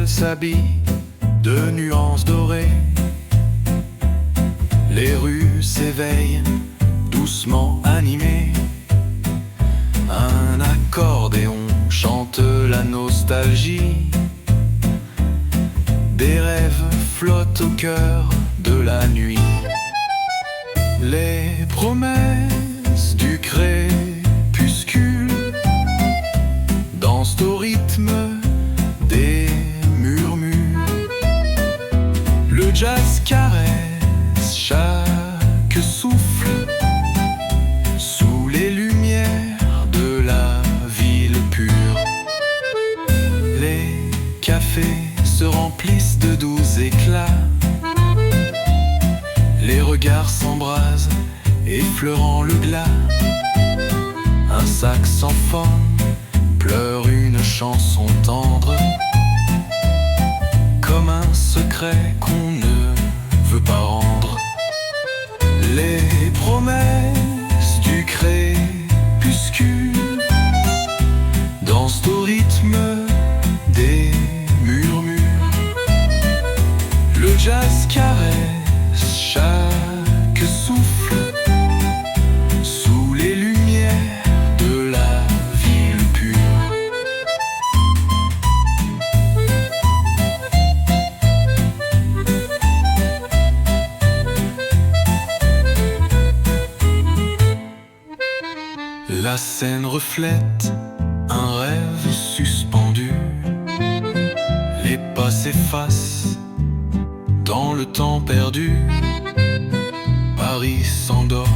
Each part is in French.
s'habille de nuances dorées. Les rues s'éveillent, doucement animées. Un accordéon chante la nostalgie. Des rêves flottent au cœur de la nuit. Les promesses du crépuscule dansent au rythme des murmures. Le jazz caresse chaque souffle sous les lumières de la ville pure. Les cafés se remplissent de doux éclats. Les regards s'embrasent, effleurant le glas. Un saxophone pleure une chanson tendre, comme un secret qu'on ne veut pas rendre. Les promesses du crépuscule dansent au rythme des murmures. Le jazz caresse chaque souffle sous les lumières de la ville pure. La scène reflète un rêve suspendu. Les pas s'effacent dans le temps perdu. Paris s'endort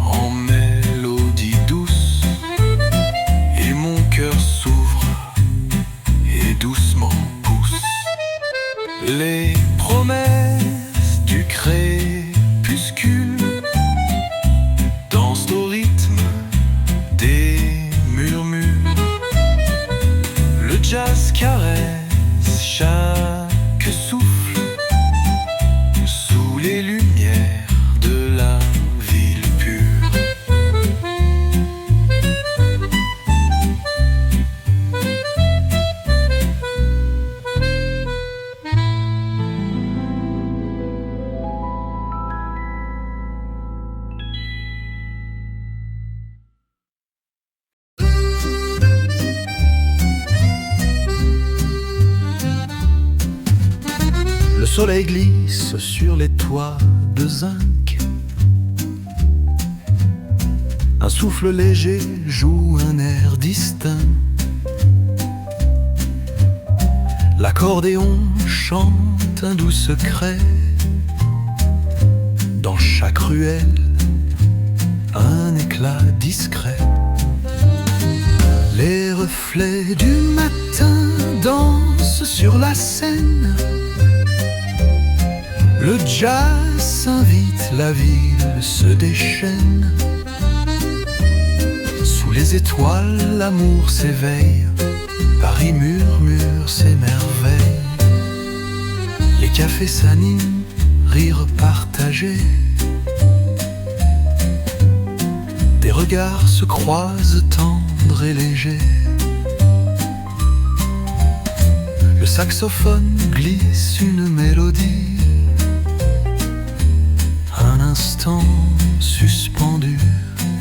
en mélodie douce, et mon cœur s'ouvre et doucement pousse. Les promesses du crépuscule dansent au rythme des murmures. Le jazz caresse chaque souffle sous les lumières de la ville pure. Le soleil glisse sur les toits de zinc. Un souffle léger joue un air distinct. L'accordéon chante un doux secret. Dans chaque ruelle, un éclat discret. Les reflets du matin dansent sur la scène. Le jazz invite, la ville se déchaîne. Sous les étoiles, l'amour s'éveille. Paris murmure ses merveilles. Les cafés s'animent, rires partagés. Des regards se croisent, tendres et légers. Le saxophone glisse une mélodie. Un instant suspendu,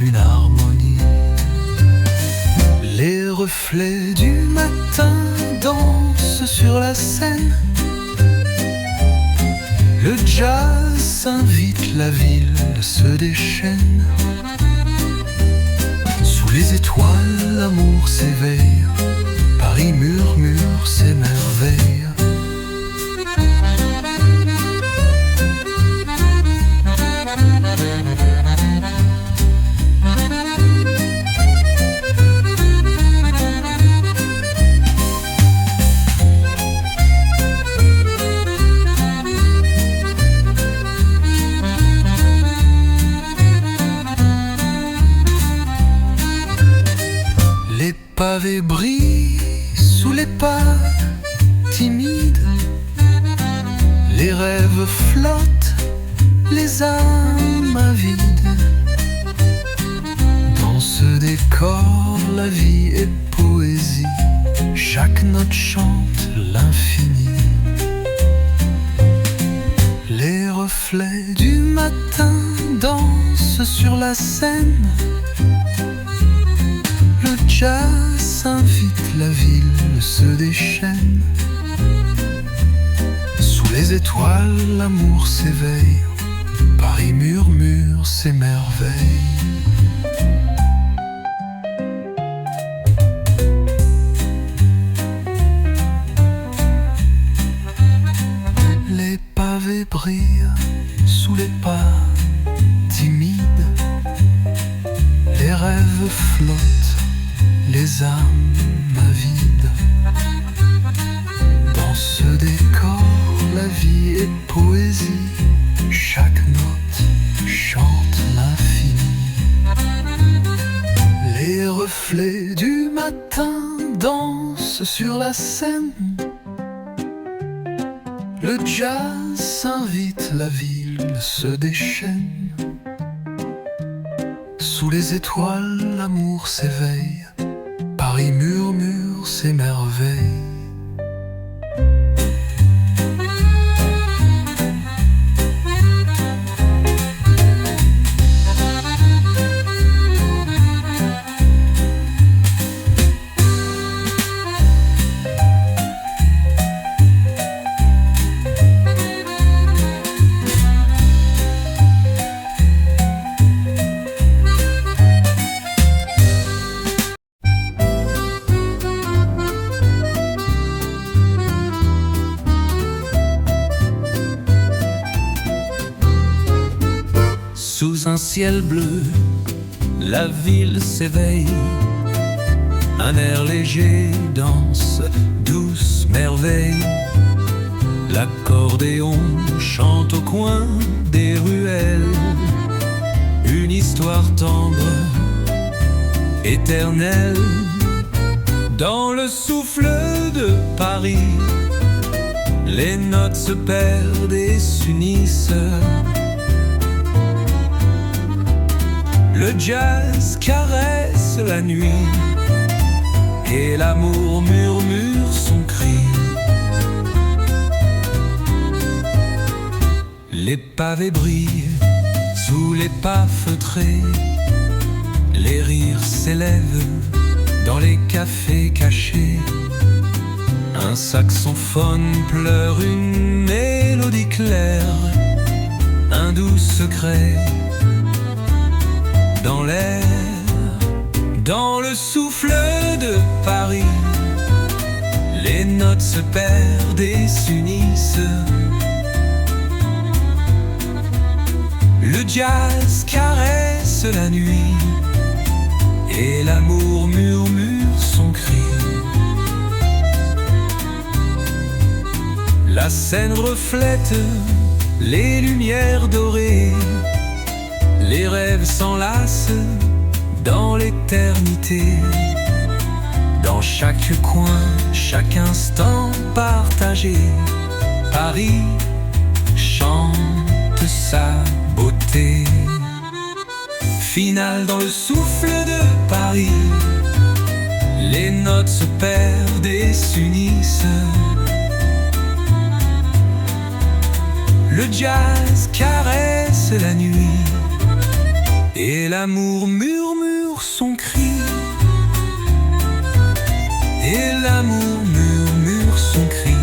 une harmonie. Les reflets du matin dansent sur la scène. Le jazz invite, la ville se déchaîne. Sous les étoiles, l'amour s'éveille. Paris murmure ses merveilles. Les pavés brillent sous les pas timides. Les rêves flottent, les âmes avides. Dans ce décor, la vie est poésie. Chaque note chante l'infini. Les reflets du matin dansent sur la scène. Le jazz invite la ville, se déchaîne. Sous les étoiles, l'amour s'éveille. Paris murmure ses merveilles. Les pavés brillent sous les pas timides. Les rêves flottent, les âmes avides. Dans ce décor, la vie est poésie. Chaque note chante l'infini. Les reflets du matin dansent sur la scène. Le jazz invite la ville, se déchaîne. Sous les étoiles, l'amour s'éveille. Paris murmure ses merveilles. Sous un ciel bleu, la ville s'éveille. Un air léger danse, douce merveille. L'accordéon chante au coin des ruelles. Une histoire tendre, éternelle. Dans le souffle de Paris, les notes se perdent et s'unissent. Le jazz caresse la nuit et l'amour murmure son cri. Les pavés brillent sous les pas feutrés. Les rires s'élèvent dans les cafés cachés. Un saxophone pleure une mélodie claire. Un doux secret dans l'air, dans le souffle de Paris, les notes se perdent et s'unissent. Le jazz caresse la nuit et l'amour murmure son cri. La scène reflète les lumières dorées. Les rêves s'enlacent dans l'éternité. Dans chaque coin, chaque instant partagé, Paris chante sa beauté. Finale dans le souffle de Paris, les notes se perdent et s'unissent. Le jazz caresse la nuit et l'amour murmure son cri. Et l'amour murmure son cri.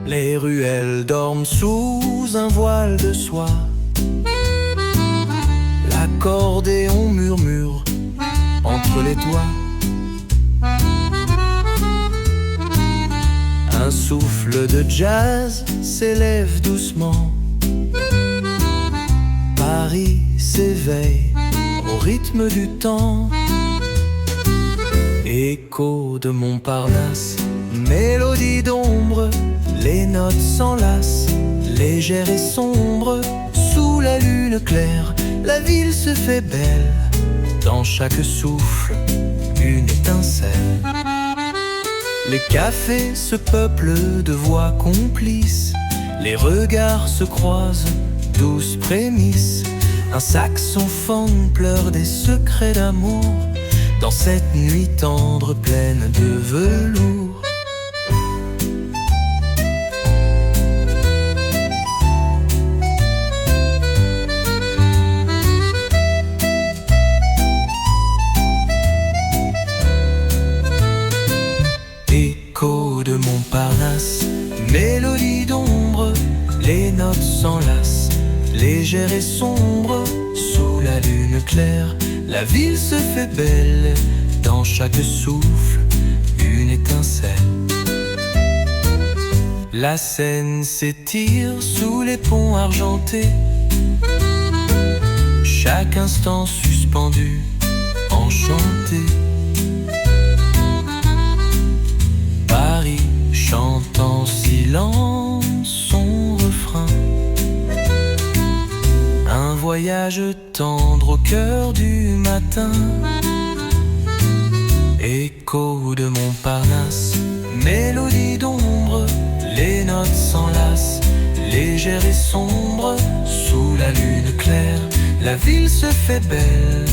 Les ruelles dorment sous un voile de soie. L'accordéon murmure entre les doigts. Un souffle de jazz s'élève doucement. Paris s'éveille au rythme du temps. Écho de Montparnasse, mélodie d'ombre, les notes s'enlacent, légère et sombre, sous la lune claire, la ville se fait belle. Dans chaque souffle, une étincelle. Les cafés se peuplent de voix complices, les regards se croisent, douces prémices. Un saxophone pleure des secrets d'amour dans cette nuit tendre pleine de velours. Écho de Montparnasse, mélodie d'ombre, les notes s'enlacent, légère et sombre, sous la lune claire, la ville se fait belle. Dans chaque souffle, une étincelle. La Seine s'étire sous les ponts argentés, chaque instant suspendu, enchanté. Paris chante en silence son refrain, un voyage tendre au cœur du matin. Écho de Montparnasse, mélodie d'ombre, les notes s'enlacent, légère et sombre, sous la lune claire, la ville se fait belle.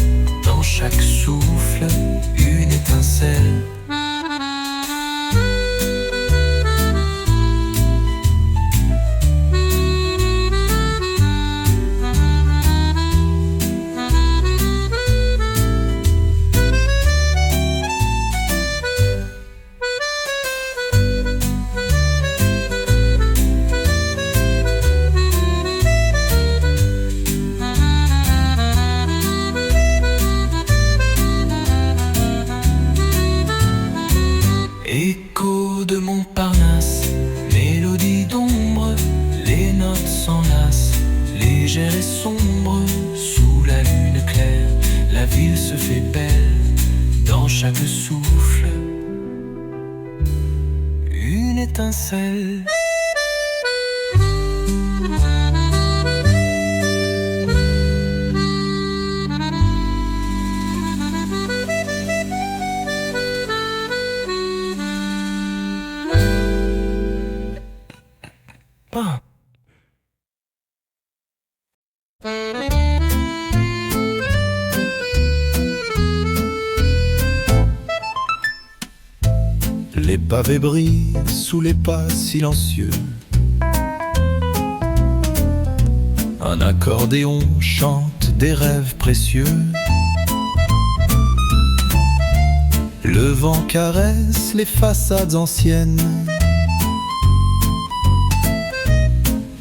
Dans chaque souffle, une étincelle. Écho de Montparnasse, mélodie d'ombre, les notes s'enlacent, légère et sombre, sous la lune claire, la ville se fait belle. Dans chaque souffle, une étincelle. Ah. Les pavés brillent sous les pas silencieux. Un accordéon chante des rêves précieux. Le vent caresse les façades anciennes.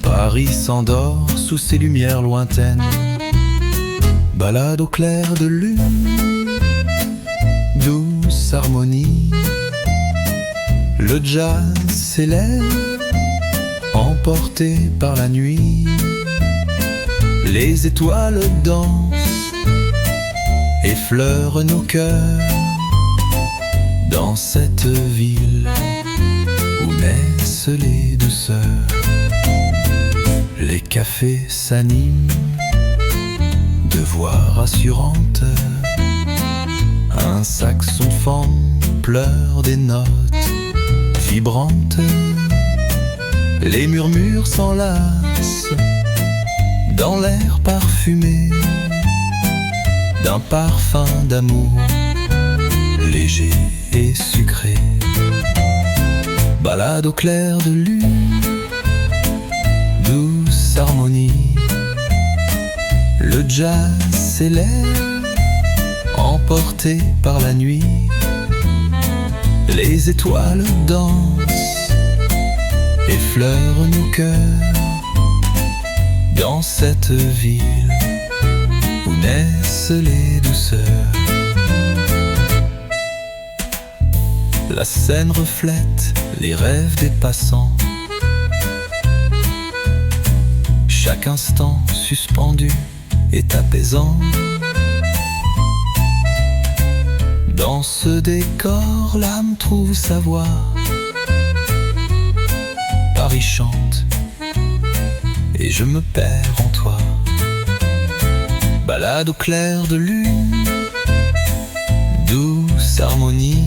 Paris s'endort sous ses lumières lointaines. Balade au clair de lune, douce harmonie. Le jazz s'élève, emporté par la nuit. Les étoiles dansent, effleurent nos cœurs. Dans cette ville où naissent les douceurs, les cafés s'animent de voix rassurantes. Un saxophone pleure des notes vibrantes. Les murmures s'enlacent dans l'air parfumé d'un parfum d'amour léger et sucré. Balade au clair de lune, douce harmonie. Le jazz s'élève, emporté par la nuit. Les étoiles dansent, effleurent nos cœurs. Dans cette ville où naissent les douceurs, la Seine reflète les rêves des passants. Chaque instant suspendu est apaisant. Dans ce décor, l'âme trouve sa voix. Paris chante et je me perds en toi. Balade au clair de lune, douce harmonie,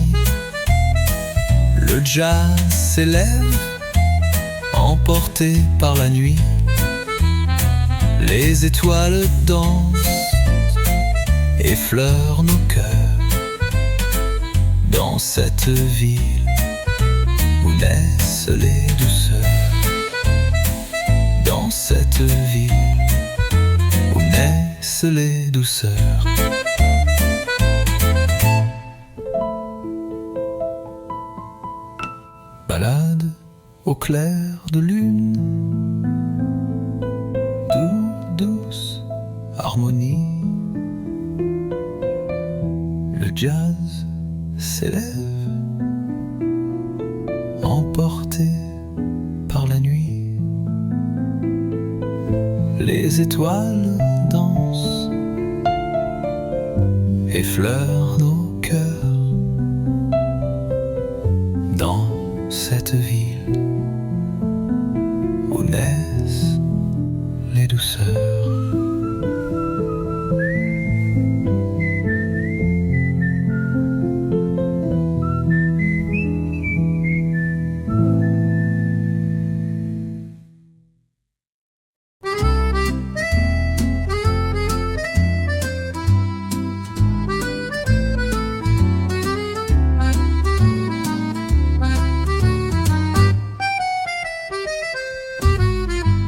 le jazz s'élève, emporté par la nuit. Les étoiles dansent, effleurent nos cœurs, dans cette ville où naissent les douceurs. Dans cette ville où naissent les douceurs. Balade au clair de lune, douce harmonie, le jazz s'élève, emporté par la nuit. Les étoiles dansent, effleurent nos cœurs, dans cette ville où naissent les douceurs.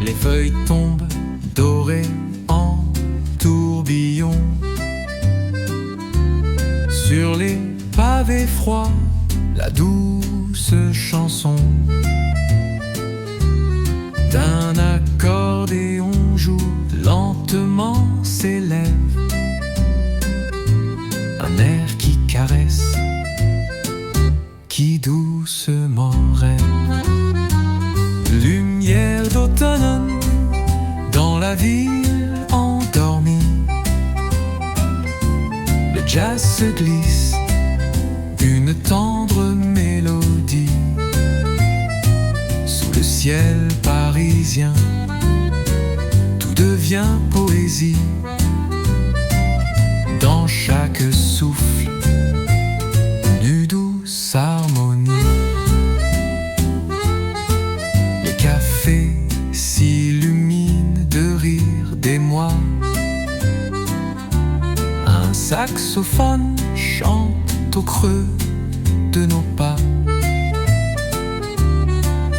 Les feuilles tombent dorées en tourbillon sur les pavés froids, la douce chanson d'un accordéon joue lentement s'élève, un air qui caresse, qui doucement rêve. Lumière d'automne dans la ville endormie, le jazz se glisse, une tendre mélodie. Sous le ciel parisien, tout devient poésie. Dans chaque souffle, une douce harmonie. S'illumine de rire d'émoi, un saxophone chante au creux de nos pas.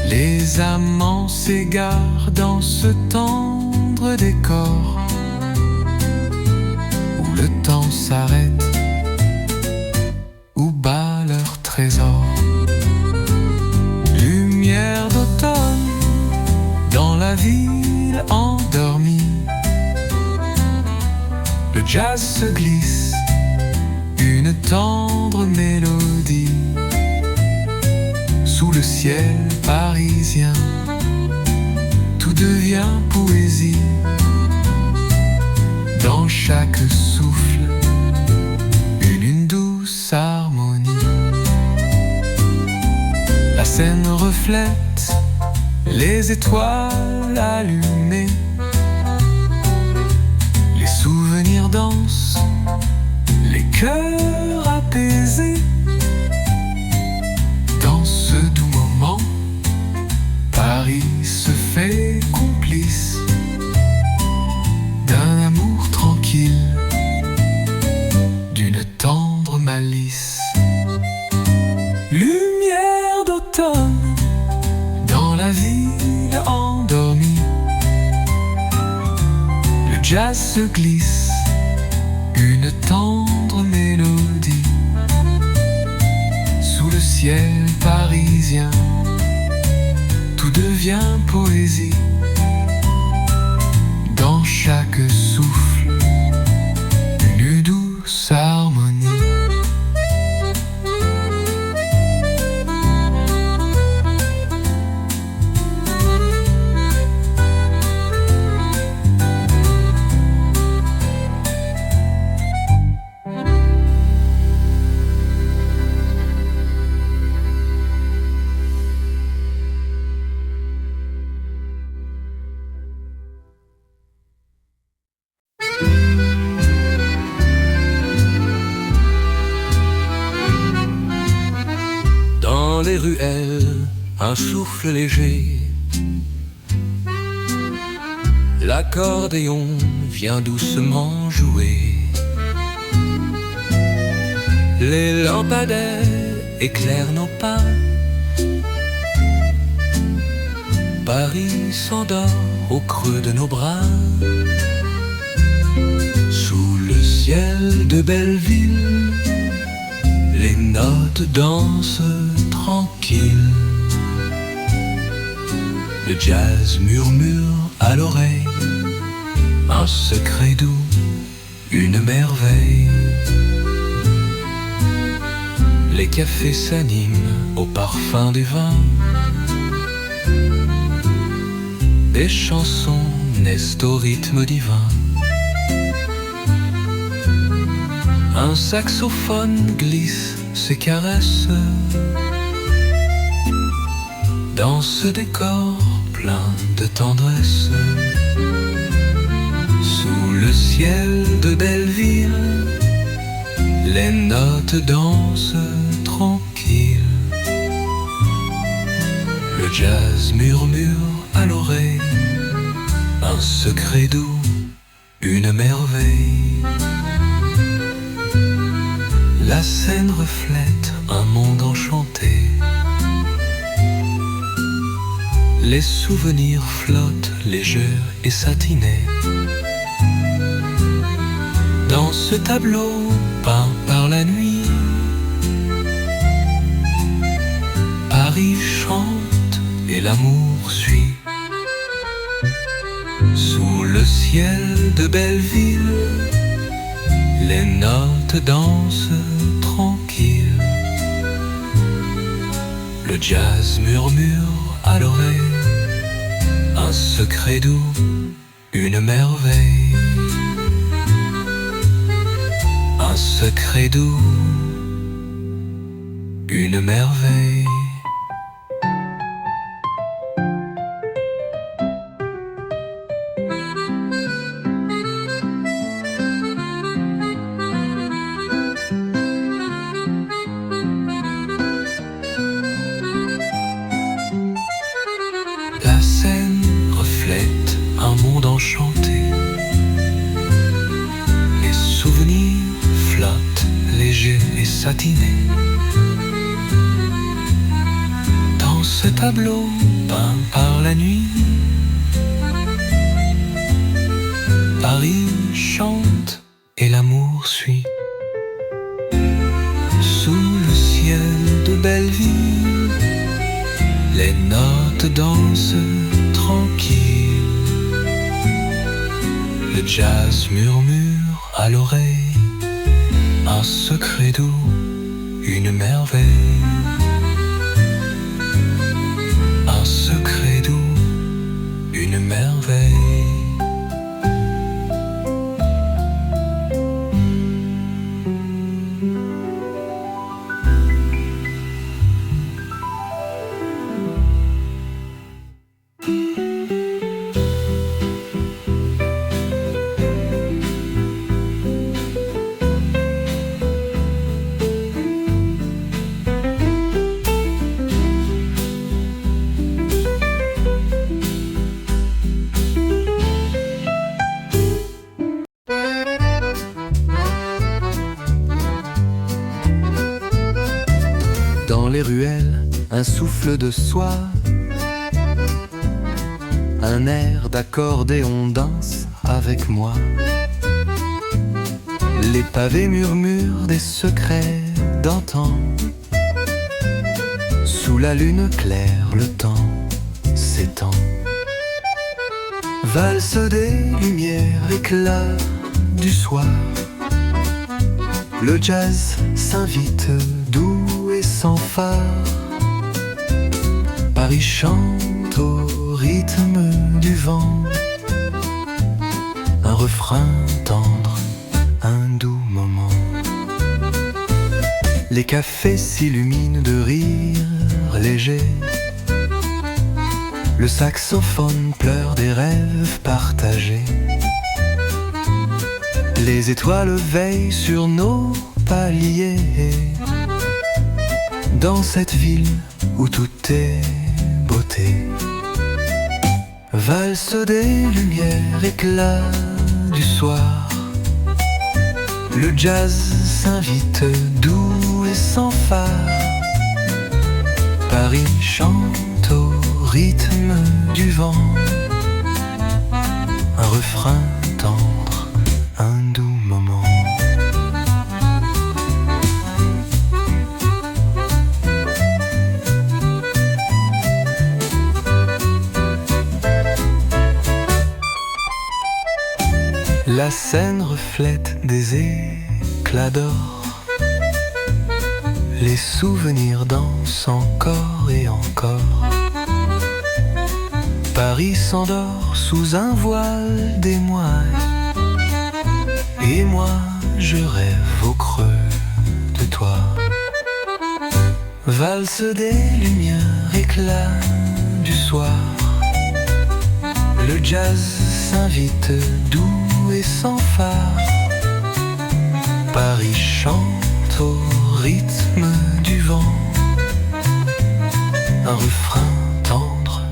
Les amants s'égarent dans ce tendre décor où le temps s'arrête, où bat leur trésor. Lumière d'automne dans la ville endormie, le jazz se glisse, une tendre mélodie. Sous le ciel parisien, tout devient poésie. Dans chaque souffle, une douce harmonie. La scène reflète les étoiles allumées, les souvenirs dansent, les cœurs apaisés. Dans ce doux moment, Paris se fait complice d'un amour tranquille, d'une tendre malice. Lumière d'automne dans la ville endormie, le jazz se glisse, une tendre mélodie. Sous le ciel parisien, tout devient poésie. Dans chaque souffle, une douce harmonie. les ruelles, un souffle léger. L'accordéon vient doucement jouer. Les lampadaires éclairent nos pas. Paris s'endort au creux de nos bras. Sous le ciel de Belleville, les notes dansent tranquilles. Le jazz murmure à l'oreille un secret doux, une merveille. Les cafés s'animent au parfum des vins. Des chansons naissent au rythme divin. Un saxophone glisse ses caresses dans ce décor plein de tendresse. Sous le ciel de Belleville, les notes dansent tranquilles. Le jazz murmure à l'oreille un secret doux, une merveille. La scène reflète un monde enchanté. Les souvenirs flottent légers et satinés. Dans ce tableau peint par la nuit, Paris chante et l'amour suit. Sous le ciel de Belleville, les notes dansent tranquilles. Le jazz murmure à l'oreille un secret doux, une merveille. Un secret doux, une merveille. La scène reflète un monde enchanté. Les souvenirs flottent légers et satinés. Dans ce tableau peint par la nuit, Paris chante et l'amour suit. Sous le ciel de Belleville, les notes dansent tranquilles. Le jazz murmure à l'oreille un secret doux, une merveille. Un secret doux, une merveille. Dans les ruelles, un souffle de soie, un air d'accordéon danse avec moi. Les pavés murmurent des secrets d'antan. Sous la lune claire, le temps s'étend. Valse des lumières, éclat du soir. Le jazz s'invite doux et sans phare. Paris chante au rythme du vent. Un refrain tendre, un doux moment. Les cafés s'illuminent de rires légers. Le saxophone pleure des rêves partagés. Les étoiles veillent sur nos paliers. dans cette ville où tout est beauté. Valse des lumières, éclat du soir. Le jazz s'invite doux et sans phare. Paris chante au rythme du vent. Un refrain tendre, un doux moment. La Seine reflète des éclats d'or. Les souvenirs dansent encore et encore. Paris s'endort sous un voile d'émoil. Et moi je rêve au creux de toi. Valse des lumières, éclat du soir. Le jazz s'invite doux et sans phare. Paris chante au rythme du vent. Un refrain tendre,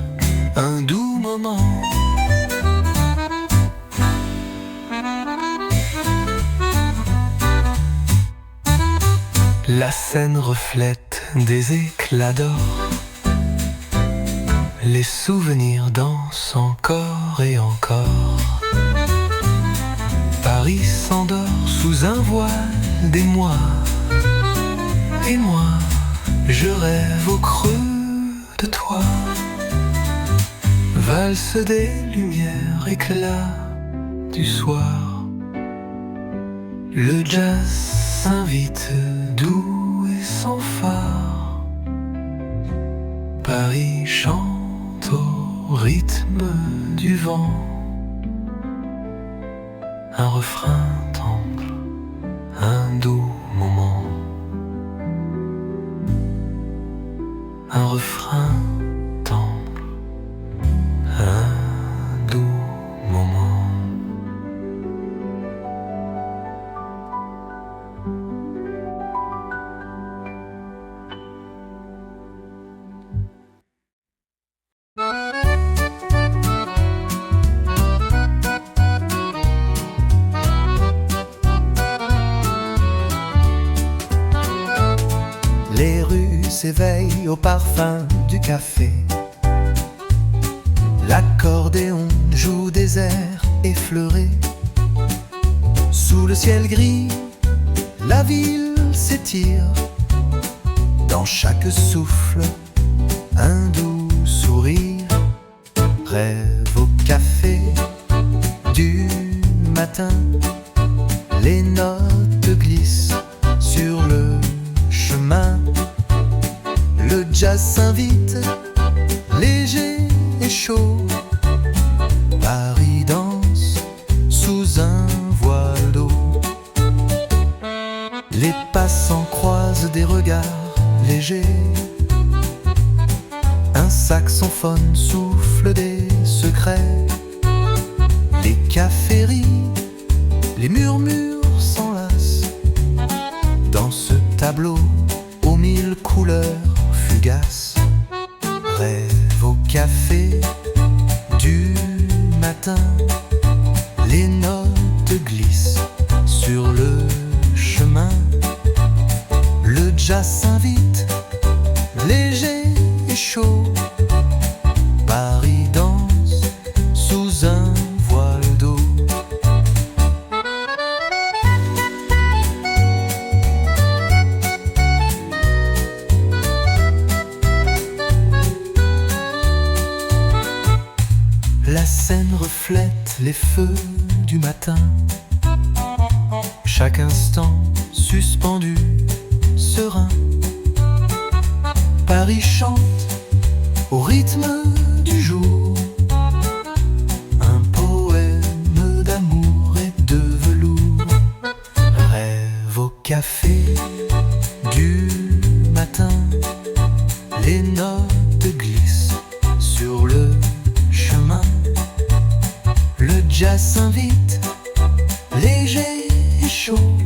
un doux moment. La Seine reflète des éclats d'or. Les souvenirs dansent encore et encore. Paris s'endort sous un voile d'émoi. Et moi, je rêve au creux de toi. Valse des lumières, éclat du soir. Le jazz s'invite doux et sans phare. Paris chante au rythme du vent. Un refrain tendre, un doux moment. Un refrain tendre, un doux moment. Les rues s'éveillent au parfum du café. L'accordéon joue des airs effleurés. Sous le ciel gris, la ville s'étire. Dans chaque souffle, un doux sourire. Rêve au café du matin. Les notes glissent sur le chemin. Le jazz s'invite, léger et chaud. Paris danse sous un voile d'eau. Les passants croisent des regards légers. Un saxophone souffle des secrets. Les caféteries, les murmures s'enlacent. Dans ce tableau aux mille couleurs fugaces. Rêve au café du matin. Les notes glissent sur le chemin. Le jazz s'invite, léger et chaud. Paris danse sous un voile d'eau. La Seine reflète les feux du matin. Chaque instant suspendu, serein. Paris chante au rythme du jour. Un poème d'amour et de velours. Rêve au café du matin. Les notes glissent sur le chemin. Le jazz s'invite, léger et chaud.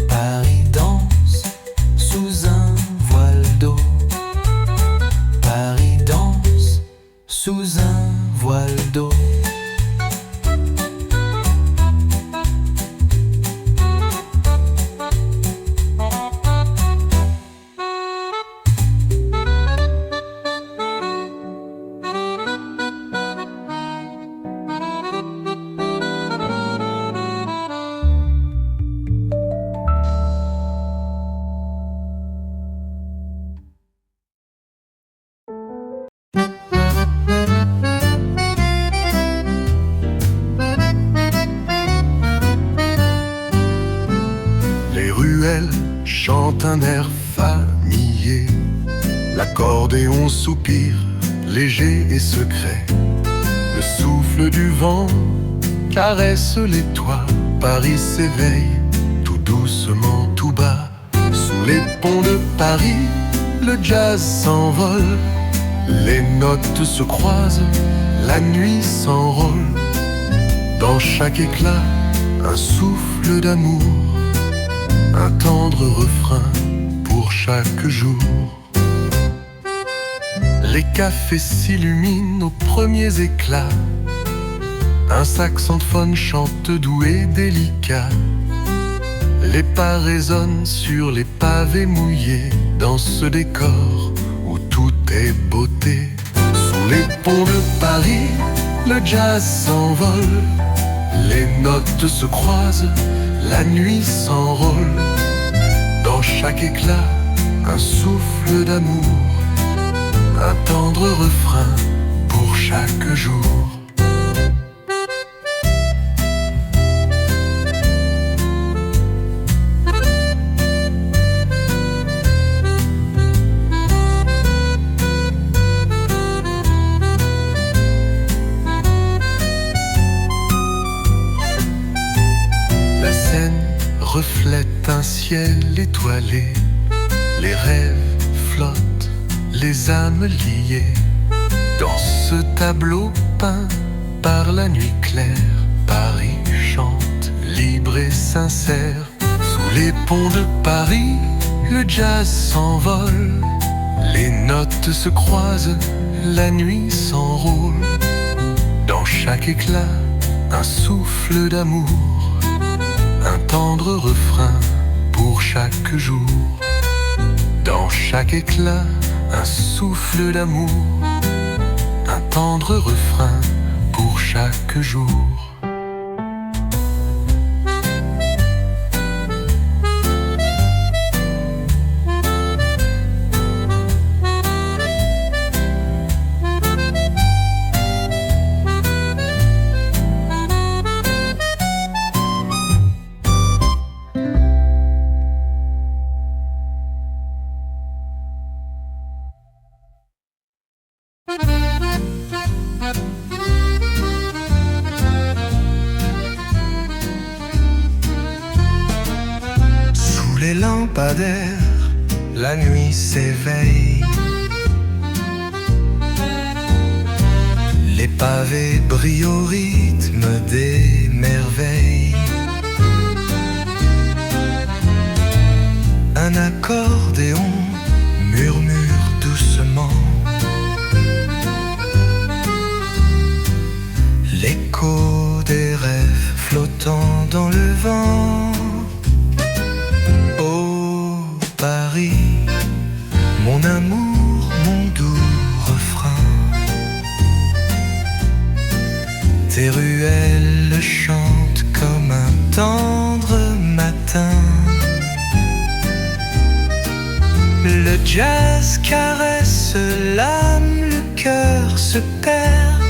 Paris danse sous un voile. ruelle chante un air familier. L'accordéon soupire, léger et secret. Le souffle du vent caresse les toits. Paris s'éveille, tout doucement, tout bas. Sous les ponts de Paris, le jazz s'envole. Les notes se croisent, la nuit s'enrôle. Dans chaque éclat, un souffle d'amour, un tendre refrain pour chaque jour. Les cafés s'illuminent aux premiers éclats. Un saxophone chante doux et délicat. Les pas résonnent sur les pavés mouillés. Dans ce décor où tout est beauté. Sous les ponts de Paris, le jazz s'envole. Les notes se croisent, la nuit s'enrôle. Dans chaque éclat, un souffle d'amour, un tendre refrain pour chaque jour. La Seine reflète un ciel étoilé. Les rêves flottent, les âmes liées. Dans ce tableau peint par la nuit claire, Paris chante, libre et sincère. Sous les ponts de Paris, le jazz s'envole. Les notes se croisent, la nuit s'enrôle. Dans chaque éclat, un souffle d'amour, un tendre refrain pour chaque jour. Dans chaque éclat, un souffle d'amour, un tendre refrain pour chaque jour. Sous les lampadaires, la nuit s'éveille. Les pavés brillent au rythme des merveilles. Un accordéon murmure doucement. L'écho des rêves flottant dans le vent. Oh Paris, mon amour, mon doux refrain. Tes ruelles chantent comme un tendre matin. Le jazz caresse l'âme, le cœur se perd.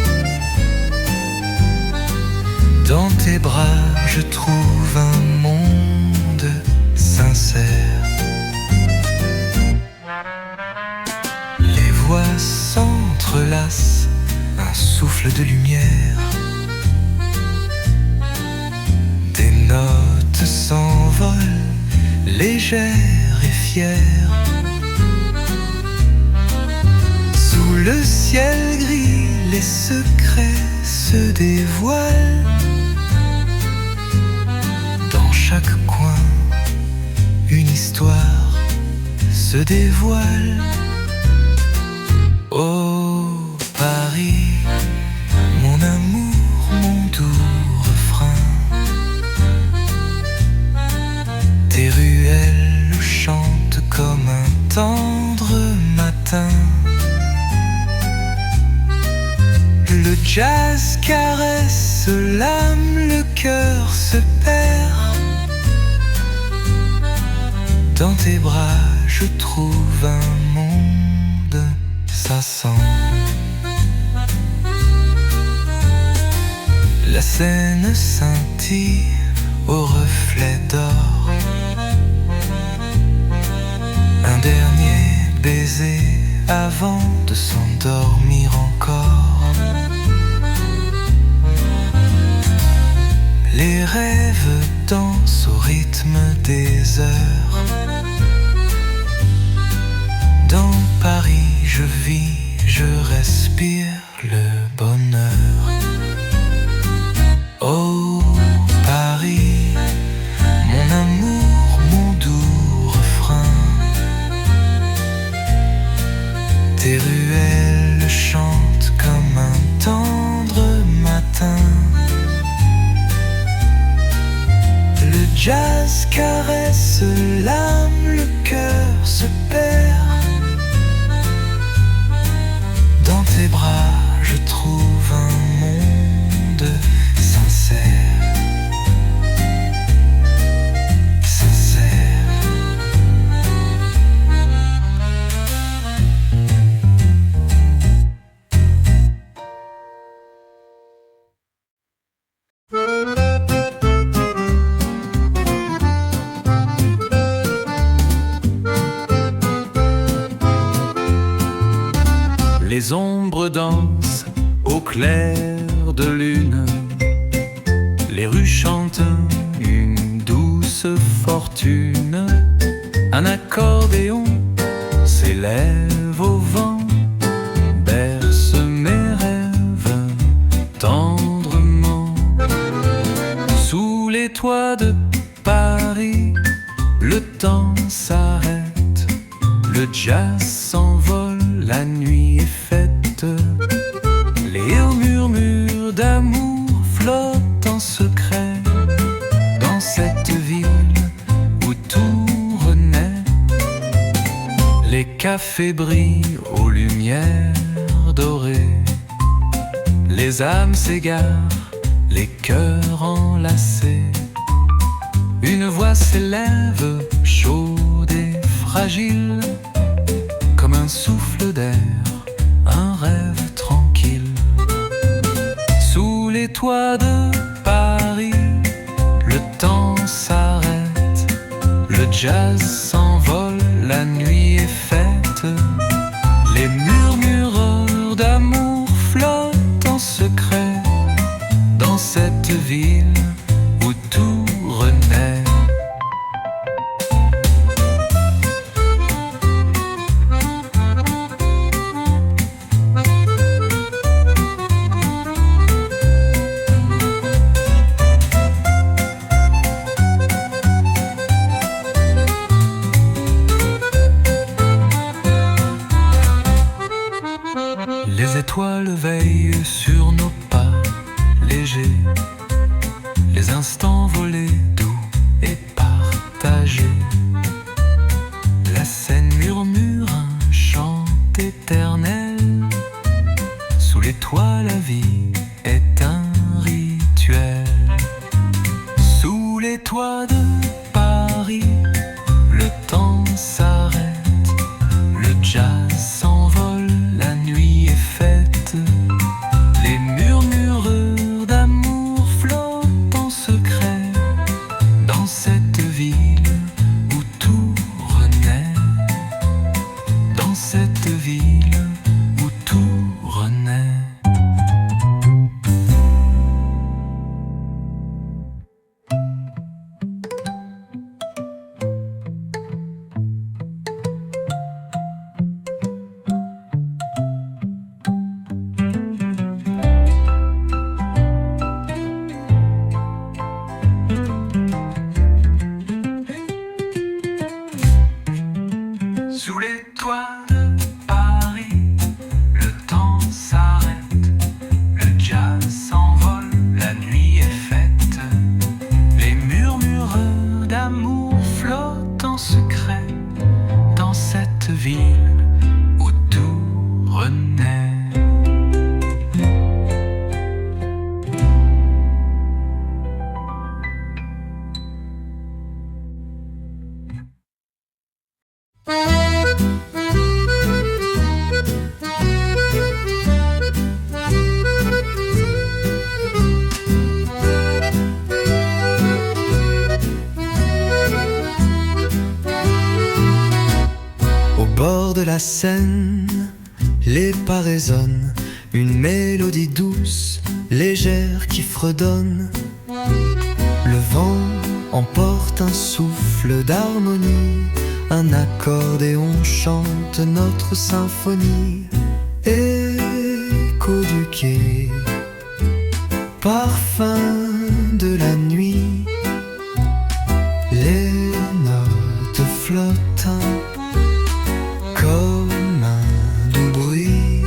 Dans tes bras, je trouve un monde sincère. Les voix s'entrelacent, un souffle de lumière. Des notes s'envolent, légères et fières. Sous le ciel gris, les secrets se dévoilent. Dans chaque coin, une histoire se dévoile. Oh Paris, mon amour, mon doux refrain. Tes ruelles chantent comme un tendre matin. Le jazz caresse l'âme, le cœur se perd. Dans tes bras, je trouve un monde, ça sent. La Seine scintille au reflet d'or. danse au rythme des heures. Dans Paris, je vis, je respire le bonheur. Oh Paris, mon amour, mon doux refrain. Tes ruelles chantent comme un tendre matin. Le jazz caresse l'âme, le cœur se perd. Dans tes bras, je trouve un monde sincère. Les ombres dansent au clair de lune. Les rues chantent une douce fortune. Un accordéon s'élève au vent, berce mes rêves tendrement. Sous les toits de Paris, le temps s'arrête. Le jazz s'envole, la nuit est faite. Les hauts murmures d'amour flottent en secret dans cette ville où tout renaît. Les cafés brillent aux lumières dorées. Les âmes s'égarent, les cœurs enlacés. Une voix s'élève, chaude et fragile, comme un souffle d'air, un rêve tranquille. Sous les toits de Paris, le temps s'arrête. Le jazz s'envole, la nuit est faite. Les murmureurs d'amour flottent en secret dans cette ville où tout renaît. Les étoiles veillent sur nos pas légers, les instants volés doux et partagés. La scène murmure un chant éternel. Sous les toits la vie est un rituel. Sous les toits de Paris, le temps s'arrête. Le jazz s'envole, la nuit est faite. Les murmureurs d'amour flottent en secret dans cette ville où tout renaît. Dans cette ville où tout renaît. Sous les toits de Paris, le temps s'arrête. Le jazz s'envole, la nuit est faite. Les murmureurs d'amour flottent en secret dans cette ville où tout renaît. Au bord de la Seine, les pas résonnent, une mélodie douce, légère qui fredonne. Le vent emporte un souffle d'harmonie. Un accordéon chante notre symphonie. Écho du quai, parfum de la nuit, les notes flottent comme un doux bruit.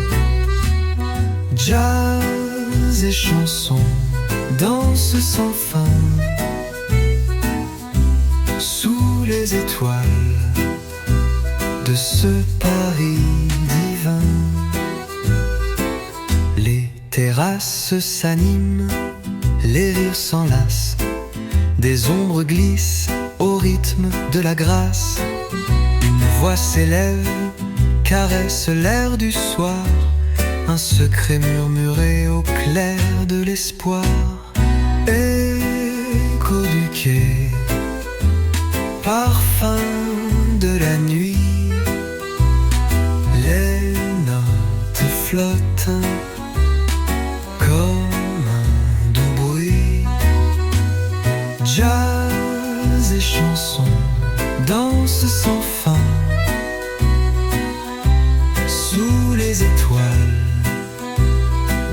Jazz et chansons, danse sans fin, sous les étoiles de ce Paris divin. Les terrasses s'animent, les rires s'enlacent, des ombres glissent au rythme de la grâce. Une voix s'élève, caresse l'air du soir, un secret murmuré au clair de l'espoir. Écho du quai, parfum de la nuit, les notes flottent comme un doux bruit. Jazz et chansons, danse sans fin, sous les étoiles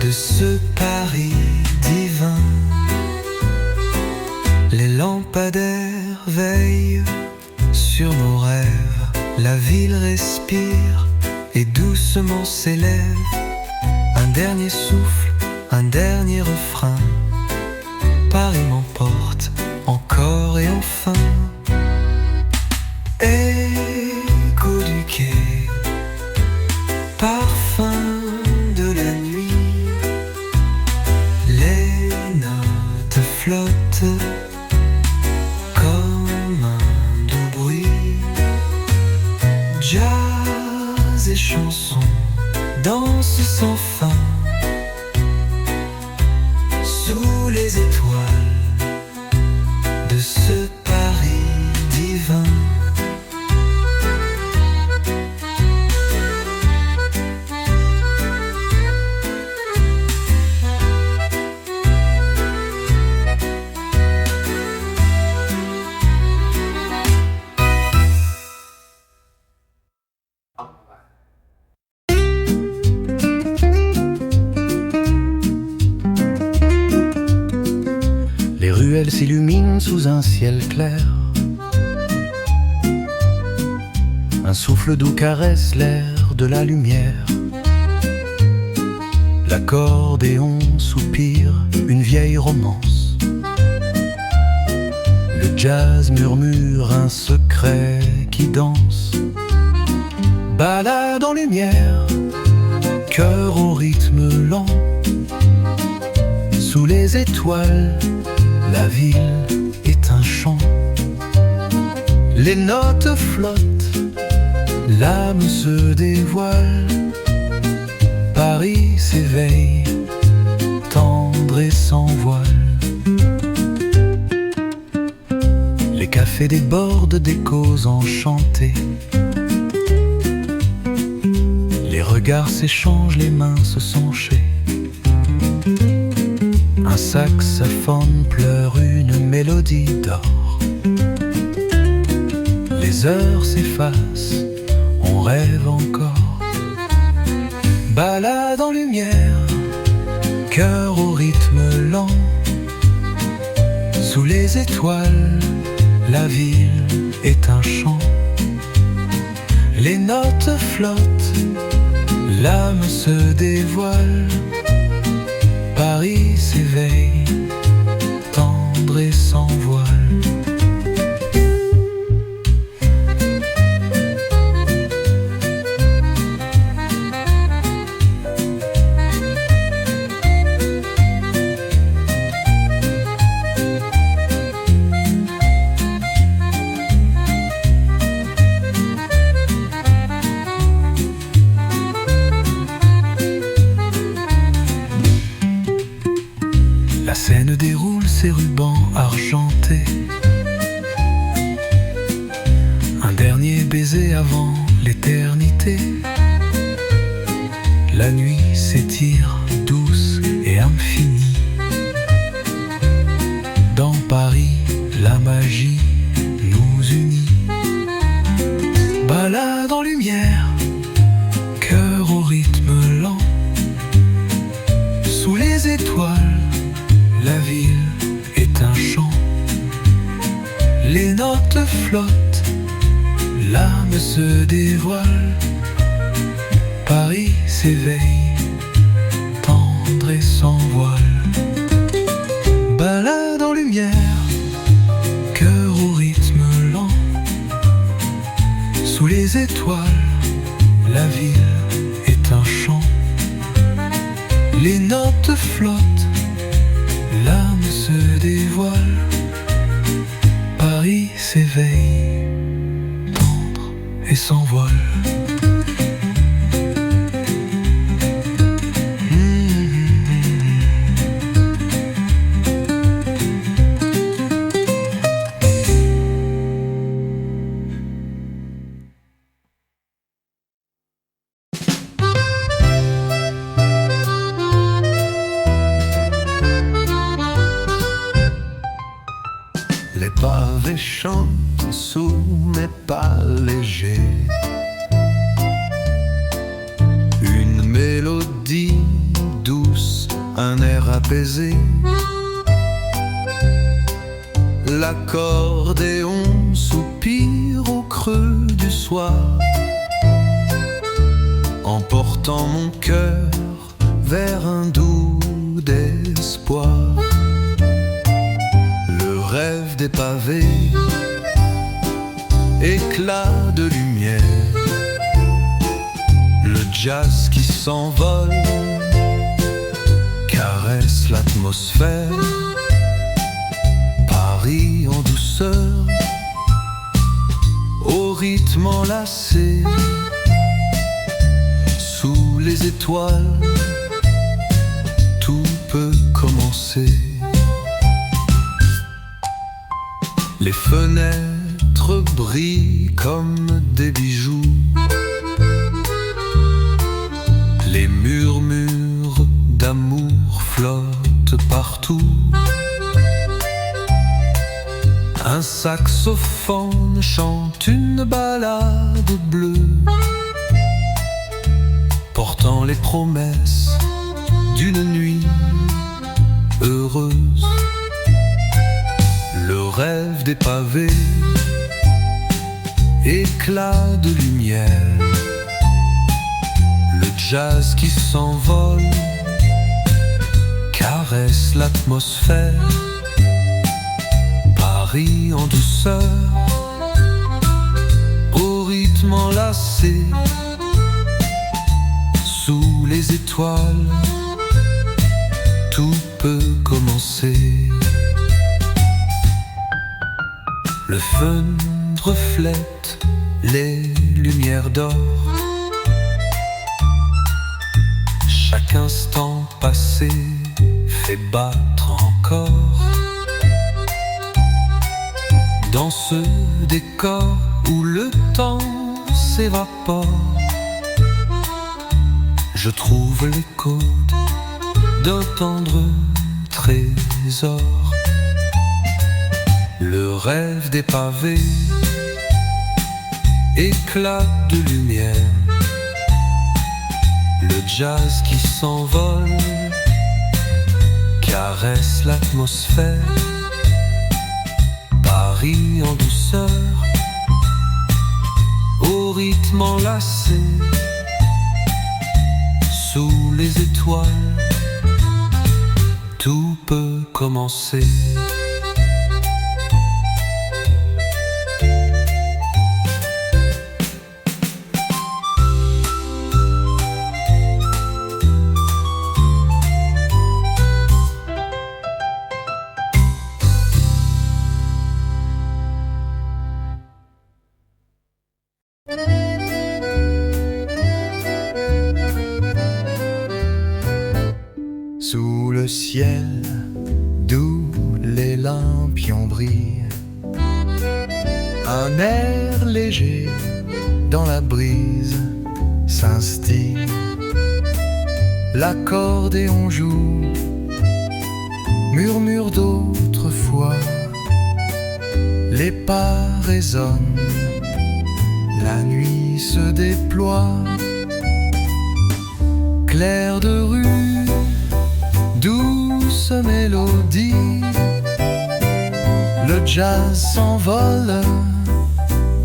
de ce Paris divin. Les lampadaires veillent sur nos rêves, la ville respire et doucement s'élève. Un dernier souffle, un dernier refrain, Paris m'emporte encore et enfin. Écho du quai, parfum de la nuit, les notes flottent comme un doux bruit. Jazz et chansons, danse sans fin, sous les étoiles de ce Paris divin. Les ruelles s'illuminent sous un ciel clair. Un souffle doux caresse l'air de la lumière. L'accordéon soupire une vieille romance. Le jazz murmure un secret qui danse. Balade en lumière, cœur au rythme lent. Sous les étoiles, la ville est un chant. Les notes flottent, l'âme se dévoile. Paris s'éveille, tendre et sans voile. Les cafés débordent d'échos enchantés. Les regards s'échangent, les mains se senchent. Un saxophone pleure une mélodie d'or. Les heures s'effacent, on rêve encore. Balade en lumière, cœur au rythme lent. Sous les étoiles, la ville est un chant. Les notes flottent, l'âme se dévoile. Paris s'éveille, tendre et sans voile. La scène déroule ses rubans argentés. Un dernier baiser avant l'éternité. La nuit s'étire douce et infinie. Dans Paris, la magie magie nous unit. Balade en lumière, cœur au rythme lent. Sous les étoiles, la ville est un chant. Les notes flottent, l'âme se dévoile. Paris s'éveille, tendre et sans voile. Balade en lumière, cœur au rythme lent. Sous les étoiles, la ville est un chant. Les notes flottent, l'âme se dévoile. Paris s'éveille, tendre et sans voile. Les pavés chantent sous mes pas légers. Une mélodie douce, un air apaisé. L'accordéon soupire au creux du soir, emportant mon cœur vers un doux d'espoir. Rêve des pavés, éclat de lumière, le jazz qui s'envole, caresse l'atmosphère. Paris en douceur, au rythme enlacé, sous les étoiles, tout peut commencer. Les fenêtres brillent comme des bijoux. Les murmures d'amour flottent partout. Un saxophone chante une ballade bleue, portant les promesses d'une nuit heureuse. Le rêve des pavés, éclat de lumière, le jazz qui s'envole, caresse l'atmosphère. Paris en douceur, au rythme enlacé, sous les étoiles, tout peut commencer. Le fun reflète les lumières d'or. Chaque instant passé fait battre encore. Dans ce décor où le temps s'évapore, je trouve l'écho d'un tendre trésor. Le rêve des pavés, éclat de lumière, le jazz qui s'envole, caresse l'atmosphère. Paris en douceur, au rythme enlacé, sous les étoiles, tout peut commencer. Sous le ciel d'où les lampions brillent, un air léger dans la brise s'instille. L'accordéon joue, murmure d'autrefois, les pas résonnent, la nuit se déploie. Clair de rue, douce mélodie, le jazz s'envole,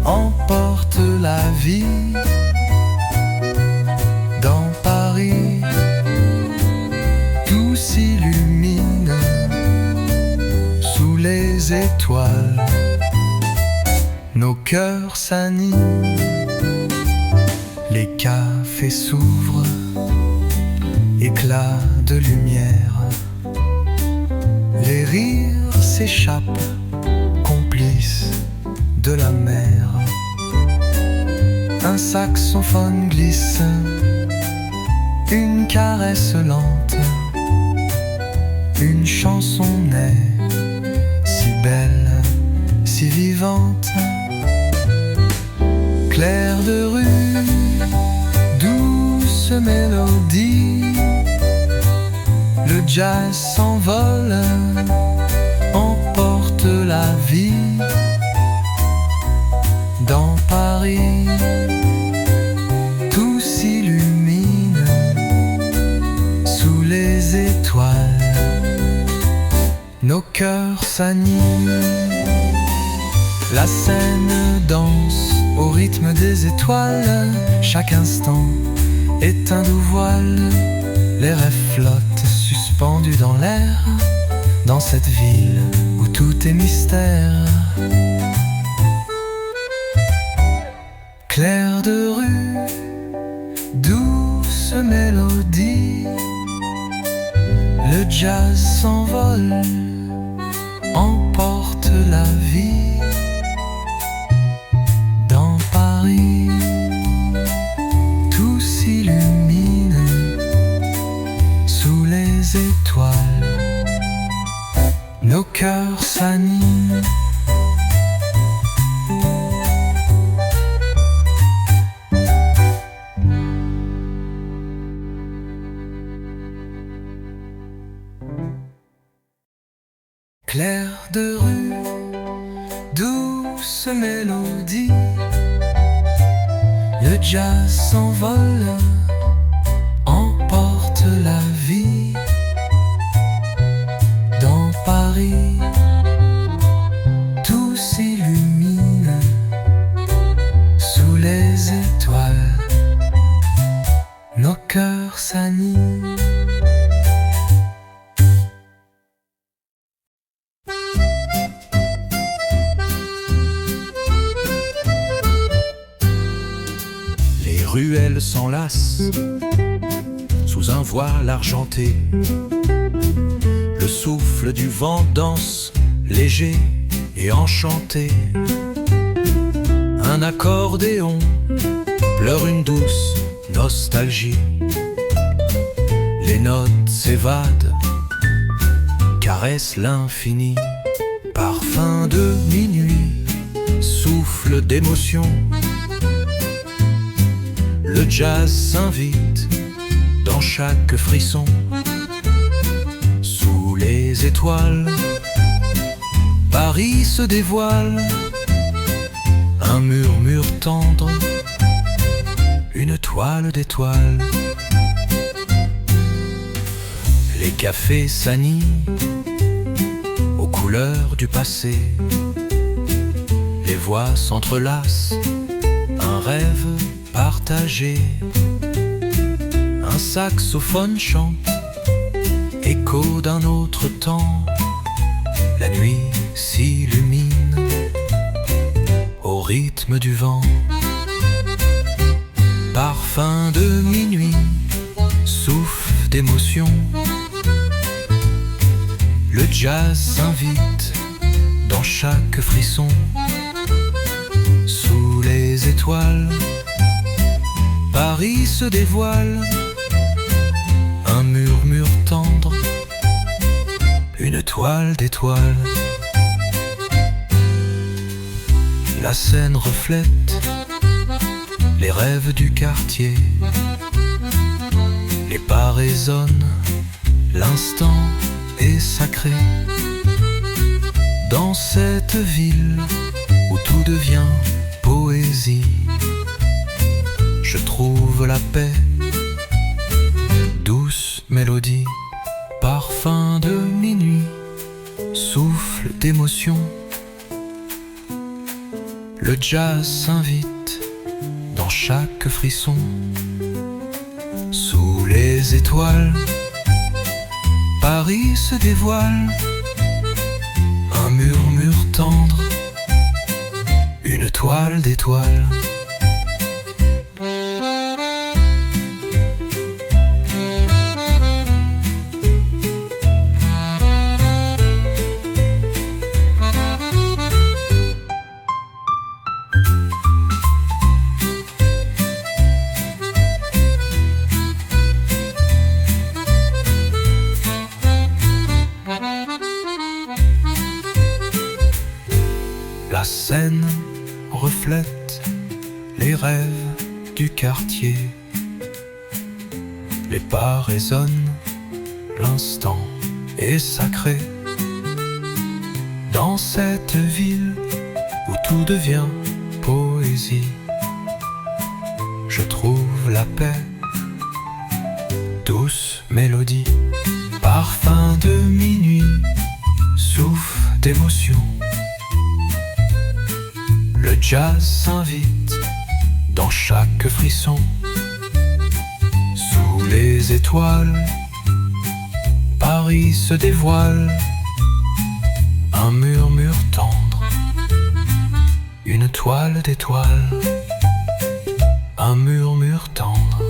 emporte la vie. Dans Paris, tout s'illumine sous les étoiles. Nos cœurs s'animent, les cafés s'ouvrent, éclat de lumière. Les rires s'échappent, complices de la mer. Un saxophone glisse, une caresse lente, une chanson naît, si belle, si vivante. Clair de rue, douce mélodie, le jazz s'envole, emporte la vie. Dans Paris, tout s'illumine sous les étoiles. Nos cœurs s'animent, la scène danse au rythme des étoiles. Chaque instant est un doux voile, les rêves flottent suspendus dans l'air, dans cette ville où tout est mystère. Clair de rue, douce mélodie, le jazz s'envole, emporte la vie. Dans Paris, tout s'illumine sous les étoiles. Nos cœurs s'animent. Clair de rue, douce mélodie, le jazz s'envole, emporte la vie. Dans Paris, tout s'illumine sous les étoiles. Nos cœurs s'animent. Ruelles s'enlacent sous un voile argenté. Le souffle du vent danse, léger et enchanté. Un accordéon pleure une douce nostalgie. Les notes s'évadent, caressent l'infini. Parfum de minuit, souffle d'émotion. Le jazz s'invite dans chaque frisson. Sous les étoiles, Paris se dévoile. Un murmure tendre, une toile d'étoiles. Les cafés s'animent aux couleurs du passé. Les voix s'entrelacent, un rêve partagé. Un saxophone chante, écho d'un autre temps. La nuit s'illumine au rythme du vent. Parfum de minuit, souffle d'émotion. Le jazz s'invite dans chaque frisson. Sous les étoiles, Paris se dévoile. Un murmure tendre, une toile d'étoiles. La scène reflète les rêves du quartier. Les pas résonnent, l'instant est sacré. Dans cette ville où tout devient poésie, je trouve la paix, douce mélodie, parfum de minuit, souffle d'émotion. Le jazz s'invite dans chaque frisson. Sous les étoiles, Paris se dévoile. Un murmure tendre, une toile d'étoiles. La Seine reflète les rêves du quartier. Les pas résonnent, l'instant est sacré. Dans cette ville où tout devient poésie, je trouve la paix, douce mélodie, parfum de minuit, souffle d'émotion. Le jazz s'invite dans chaque frisson. Sous les étoiles, Paris se dévoile. Un murmure tendre, une toile d'étoiles. Un murmure tendre,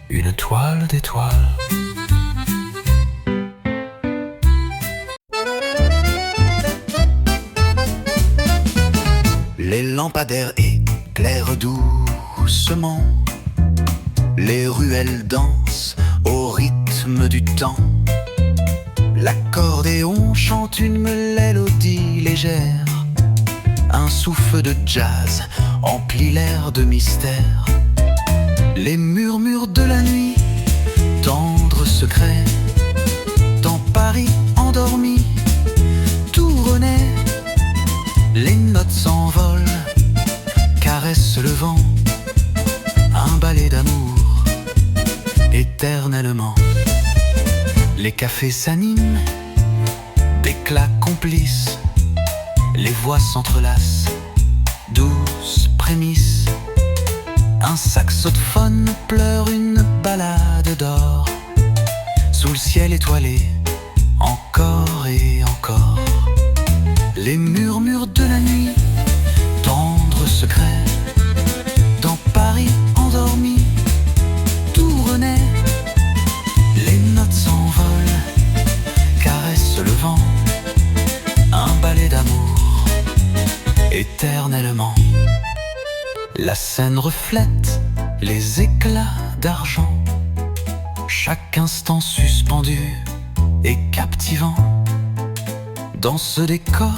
une toile d'étoiles. Les lampadaires éclairent doucement. Les ruelles dansent au rythme du temps. L'accordéon chante une mélodie légère. Un souffle de jazz emplit l'air de mystère. Les murmures de la nuit, tendre secret. Dans Paris endormi, tout renaît. Les notes s'envolent, caressent le vent. Un ballet d'amour, éternellement. Les cafés s'animent, d'éclats complices. Les voix s'entrelacent, douces prémices. Un saxophone pleure une ballade d'or. Sous le ciel étoilé, encore et encore. Les murmures de la nuit, tendre secret. Dans Paris endormi, tout renaît. Les notes s'envolent, caressent le vent. Un ballet d'amour, éternellement. La Seine reflète les éclats d'argent. Chaque instant suspendu et captivant. Dans ce décor,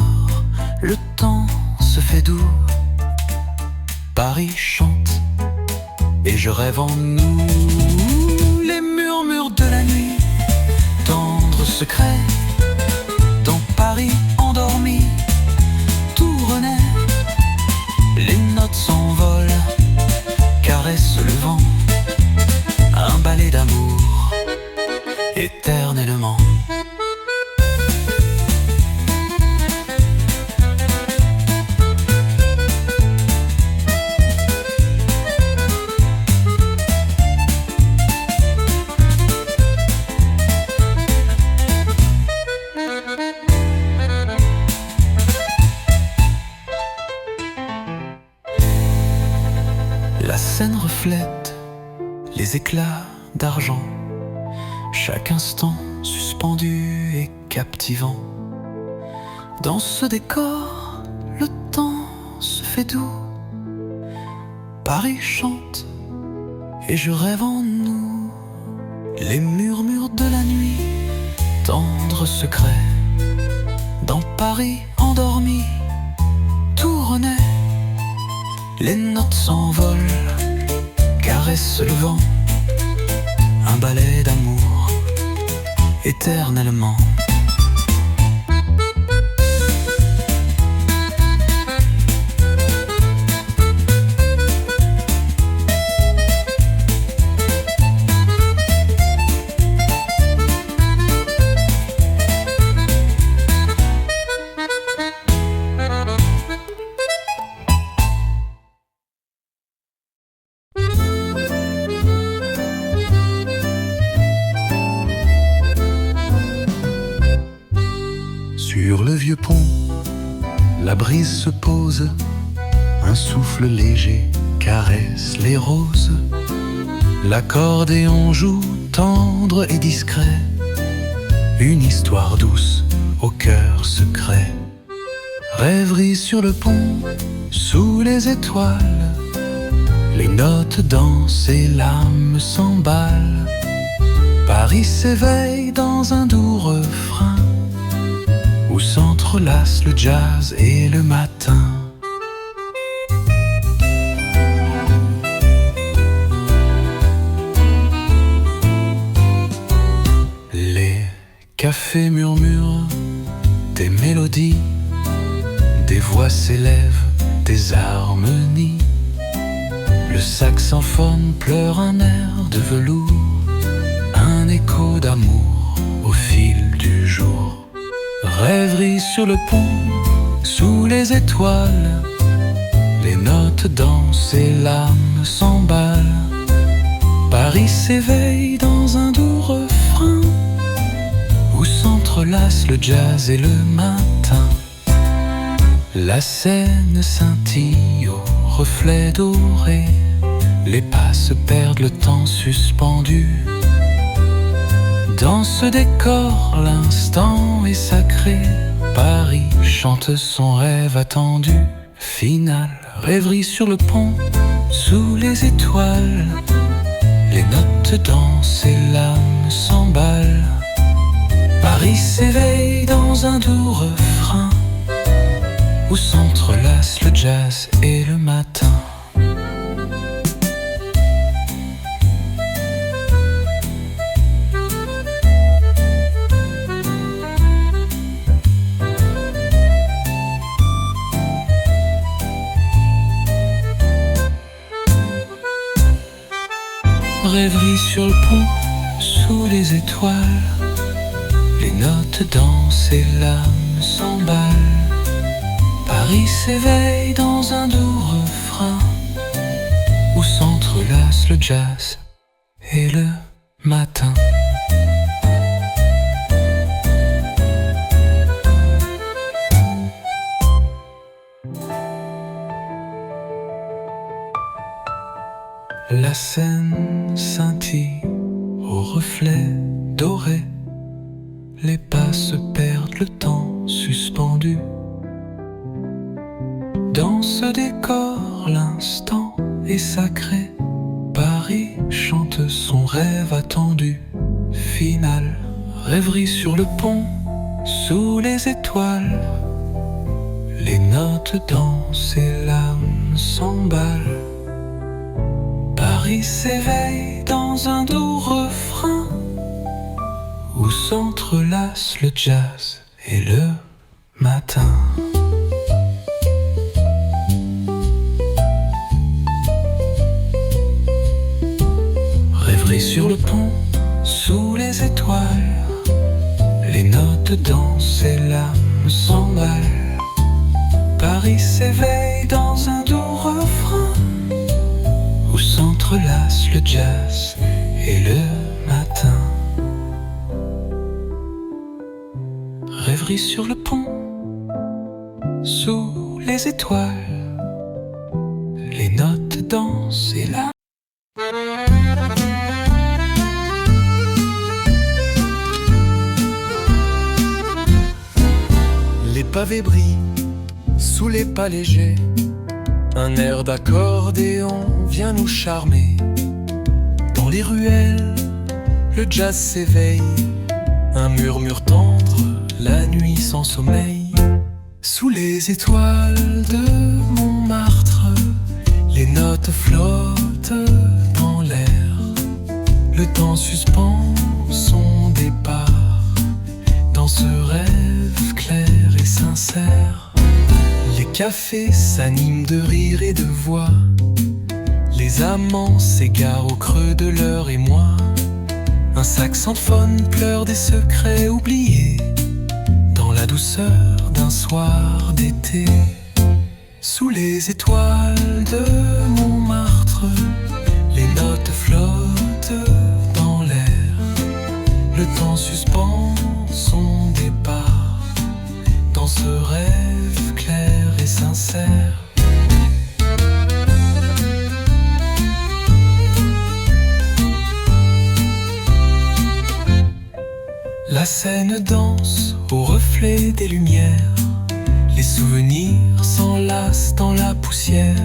le temps se fait doux. Paris chante et je rêve en nous. Les murmures de la nuit, tendre secret. Dans Paris endormi, tout renaît. Les notes s'envolent, caressent le vent. Un ballet d'amour, éternellement. La Seine reflète les éclats d'argent. Chaque instant suspendu et captivant. Dans ce décor, le temps se fait doux. Paris chante et je rêve en nous. Les murmures de la nuit, tendre secret. Dans Paris endormi, tout renaît. Les notes s'envolent, caressent le vent. Un ballet d'amour, éternellement. La brise se pose, un souffle léger caresse les roses. L'accordéon joue tendre et discret, une histoire douce au cœur secret. Rêverie sur le pont, sous les étoiles, les notes dansent et l'âme s'emballe. Paris s'éveille dans un doux refrain, où s'entrelacent le jazz et le matin. Les cafés murmurent des mélodies, des voix s'élèvent, des harmonies. Le saxophone pleure un air de velours, un écho d'amour au fil du jour. Rêverie sur le pont, sous les étoiles, les notes dansent et l'âme s'emballe. Paris s'éveille dans un doux refrain, où s'entrelacent le jazz et le matin. La Seine scintille au reflet doré, les pas se perdent, le temps suspendu. Dans ce décor, l'instant est sacré. Paris chante son rêve attendu. Final, rêverie sur le pont, sous les étoiles. Les notes dansent et l'âme s'emballe. Paris s'éveille dans un doux refrain, où s'entrelacent le jazz et le matin. Rêverie sur le pont, sous les étoiles, les notes dansent et l'âme s'emballe. Paris s'éveille dans un doux refrain, où s'entrelacent le jazz et le matin. La Seine scintille au reflet doré, les pas se perdent, le temps suspendu. Dans ce décor, l'instant est sacré. Paris chante son rêve attendu. Final, rêverie sur le pont, sous les étoiles. Les notes dansent et l'âme s'emballe. Paris s'éveille dans un doux refrain, où s'entrelacent le jazz et le matin. Rêverie sur le pont, sous les étoiles, les notes dansent et l'âme s'emballe. Paris s'éveille dans un doux refrain, où s'entrelacent le jazz et le matin. Rêverie sur le pont, sous les étoiles, les notes dansent et la... Les pavés brillent sous les pas légers, un air d'accordéon vient nous charmer. Dans les ruelles, le jazz s'éveille, un murmure tendre, la nuit sans sommeil. Sous les étoiles de Montmartre, les notes flottent dans l'air. Le temps suspend son départ, dans ce rêve clair et sincère. Les cafés s'animent de rire et de voix, les amants s'égarent au creux de leur émoi. Un saxophone pleure des secrets oubliés, dans la douceur d'un soir d'été. Sous les étoiles de Montmartre, les notes flottent dans l'air. Le temps suspend son départ, dans ce rêve clair sincère. La scène danse au reflet des lumières, les souvenirs s'enlacent dans la poussière.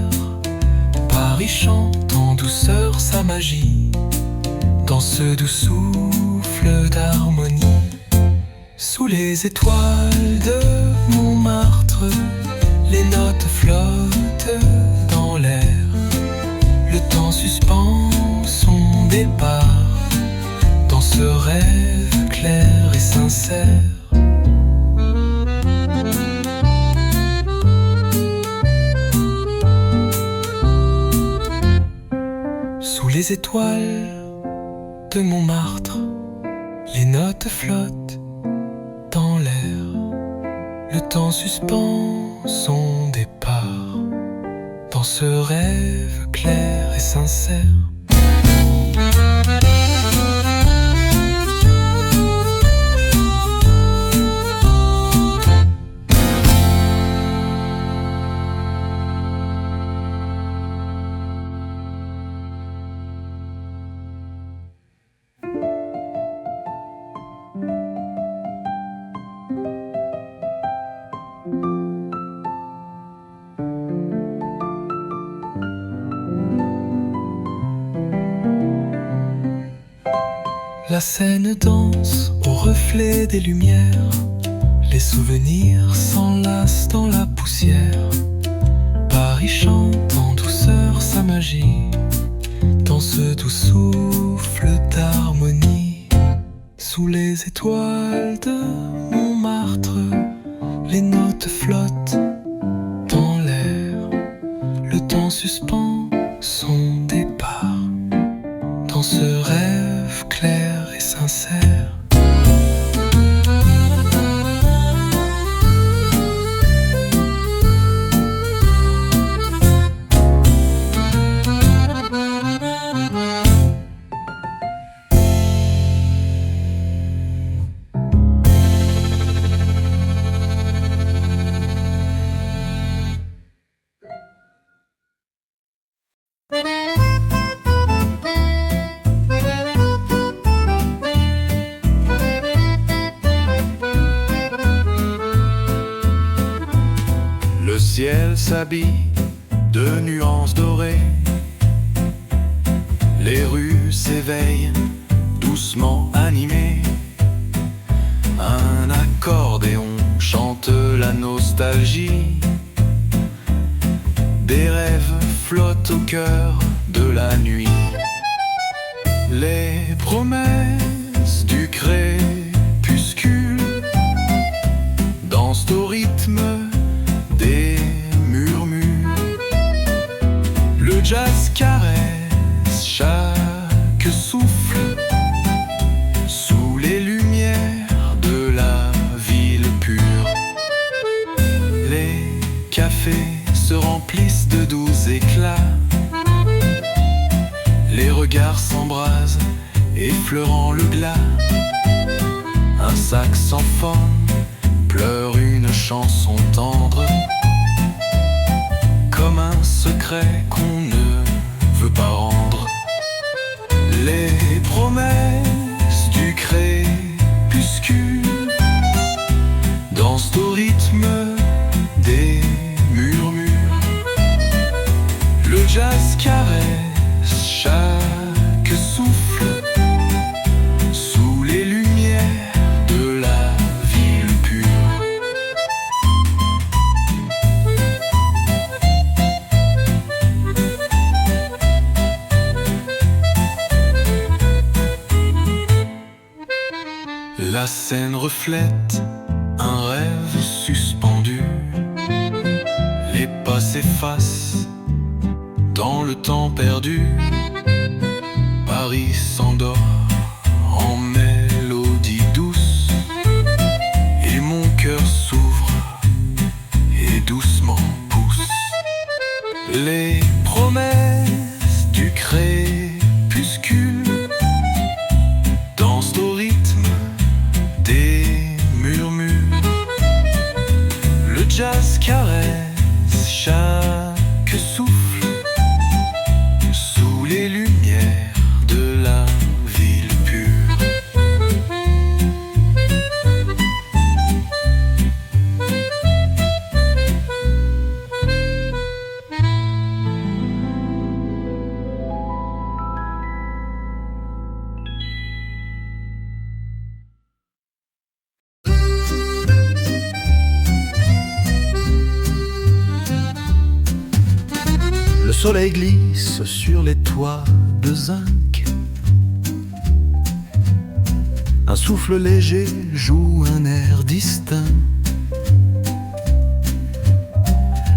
Paris chante en douceur sa magie, dans ce doux souffle d'harmonie. Sous les étoiles de Montmartre, les notes flottent dans l'air. Le temps suspend son départ dans ce rêve clair et sincère. Sous les étoiles de Montmartre, les notes flottent dans l'air. Le temps suspend son départ dans ce rêve clair et sincère. La scène danse au reflet des lumières, les souvenirs s'enlacent dans la poussière. Paris chante en douceur sa magie, dans ce doux souffle d'harmonie. Sous les étoiles de Montmartre, les notes flottent dans l'air. Le temps suspend son départ dans ce rêve clair et sincère. Le ciel s'habille de nuances dorées, les rues s'éveillent doucement animées. Un accordéon chante la nostalgie, des rêves flottent au cœur de la nuit. Les promesses du crépuscule dansent au rythme des murmures. Le jazz caresse chaque souffle sous les lumières de la ville pure. Les cafés se remplissent de doux éclats, les regards s'embrasent, effleurant le glas. Un saxophone pleure une chanson tendre, comme un secret qu'on ne veut pas rendre. Les promesses du crépuscule dansent au rythme des murmures. Le jazz caresse chaque souffle sous les lumières de la ville pure. La scène reflète un rêve suspendu. Les pas s'effacent dans le temps perdu. Paris s'endort en mélodie douce, et mon cœur s'ouvre et doucement pousse. Les promesses du crépuscule dansent au rythme des murmures. Le jazz caresse soleil glisse sur les toits de zinc. Un souffle léger joue un air distinct.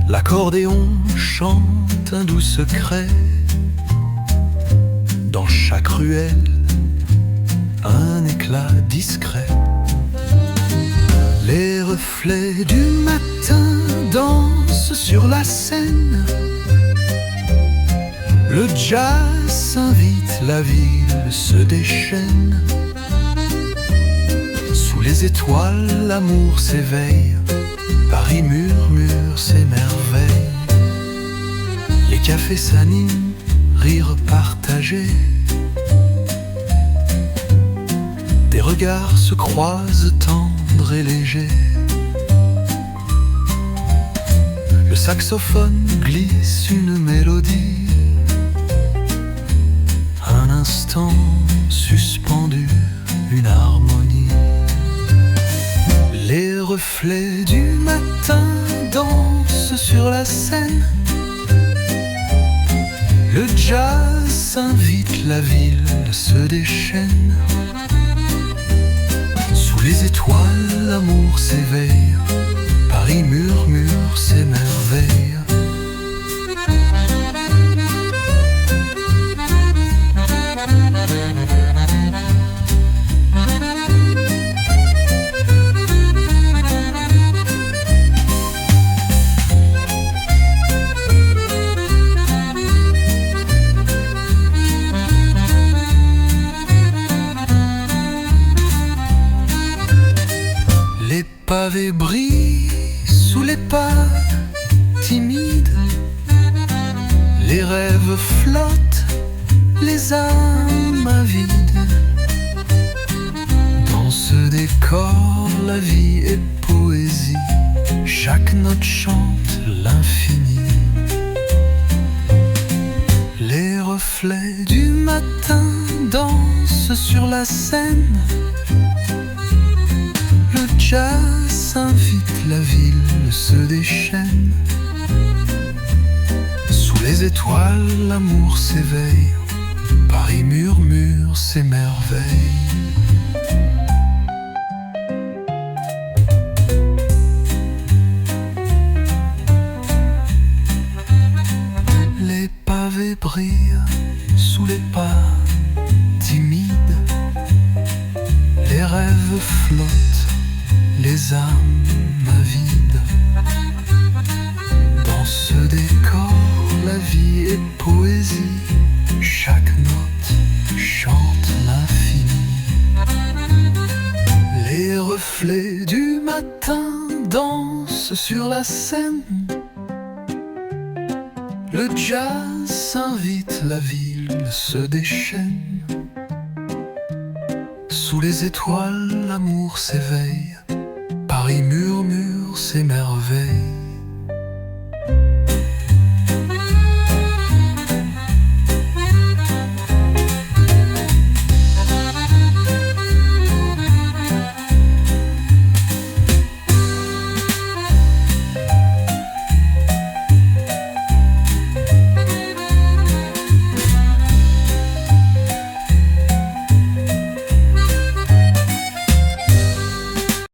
L'accordéon chante un doux secret. Dans chaque ruelle, un éclat discret. Les reflets du matin dansent sur la scène. Le jazz invite, la ville se déchaîne. Sous les étoiles, l'amour s'éveille. Paris murmure ses merveilles. Les cafés s'animent, rire partagé. Des regards se croisent tendres et légers. Le saxophone glisse une mélodie. Un instant suspendu, une harmonie. Les reflets du matin dansent sur la scène. Le jazz invite, la ville se déchaîne. Sous les étoiles, l'amour s'éveille. Paris murmure ses merveilles. Les pavés brillent sous les pas timides. Les rêves flottent, les âmes avides. Dans ce décor, la vie est poésie. Chaque note chante l'infini. Les reflets du matin dansent sur la scène. Le jazz invite, la ville se déchaîne. Sous les étoiles, l'amour s'éveille. Paris murmure ses merveilles. Les pavés brillent sous les pas timides. Les rêves flottent, les âmes avides. Dans ce décor, la vie est poésie. Chaque note chante l'infini. Les reflets du matin dansent sur la scène. Le jazz invite, la ville se déchaîne. Sous les étoiles, l'amour s'éveille. Paris murmure ses merveilles.